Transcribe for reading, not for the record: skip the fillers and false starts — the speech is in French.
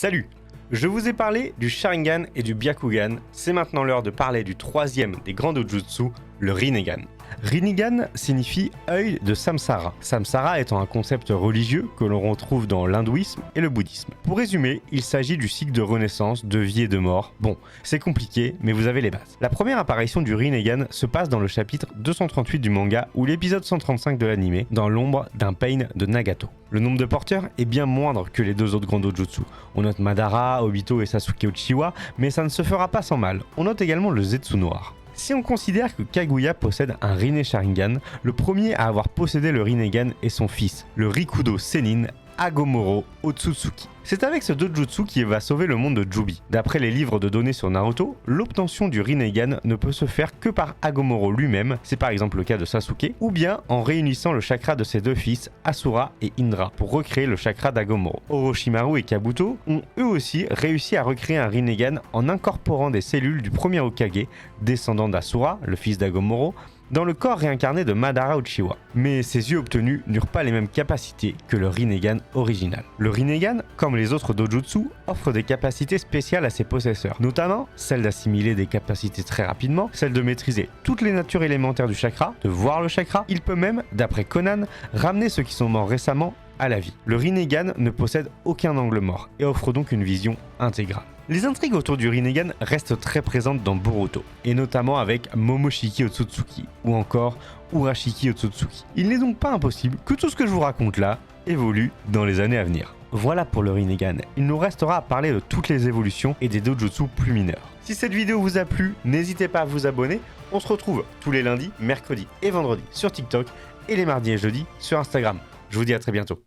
Salut! Je vous ai parlé du Sharingan et du Byakugan, c'est maintenant l'heure de parler du troisième des grands dojutsu, le Rinnegan. Rinnegan signifie œil de Samsara, Samsara étant un concept religieux que l'on retrouve dans l'hindouisme et le bouddhisme. Pour résumer, il s'agit du cycle de renaissance, de vie et de mort. Bon, c'est compliqué, mais vous avez les bases. La première apparition du Rinnegan se passe dans le chapitre 238 du manga ou l'épisode 135 de l'anime, dans l'ombre d'un Pain de Nagato. Le nombre de porteurs est bien moindre que les deux autres grands dojutsu. On note Madara, Obito et Sasuke Uchiwa, mais ça ne se fera pas sans mal. On note également le Zetsu noir. Si on considère que Kaguya possède un Rinne Sharingan, le premier à avoir possédé le Rinnegan est son fils, le Rikudo Sennin Agomoro Otsutsuki. C'est avec ce dojutsu qu'il va sauver le monde de Jubi. D'après les livres de données sur Naruto, l'obtention du Rinnegan ne peut se faire que par Agomoro lui-même, c'est par exemple le cas de Sasuke, ou bien en réunissant le chakra de ses deux fils, Asura et Indra, pour recréer le chakra d'Agomoro. Orochimaru et Kabuto ont eux aussi réussi à recréer un Rinnegan en incorporant des cellules du premier Hokage, descendant d'Asura, le fils d'Agomoro, dans le corps réincarné de Madara Uchiwa. Mais ces yeux obtenus n'eurent pas les mêmes capacités que le Rinnegan original. Le Rinnegan, comme les autres dojutsu, offre des capacités spéciales à ses possesseurs, notamment celle d'assimiler des capacités très rapidement, celle de maîtriser toutes les natures élémentaires du chakra, de voir le chakra. Il peut même, d'après Conan, ramener ceux qui sont morts récemment à la vie. Le Rinnegan ne possède aucun angle mort et offre donc une vision intégrale. Les intrigues autour du Rinnegan restent très présentes dans Boruto, et notamment avec Momoshiki Otsutsuki, ou encore Urashiki Otsutsuki. Il n'est donc pas impossible que tout ce que je vous raconte là évolue dans les années à venir. Voilà pour le Rinnegan, il nous restera à parler de toutes les évolutions et des dojutsu plus mineurs. Si cette vidéo vous a plu, n'hésitez pas à vous abonner, on se retrouve tous les lundis, mercredis et vendredis sur TikTok, et les mardis et jeudis sur Instagram. Je vous dis à très bientôt.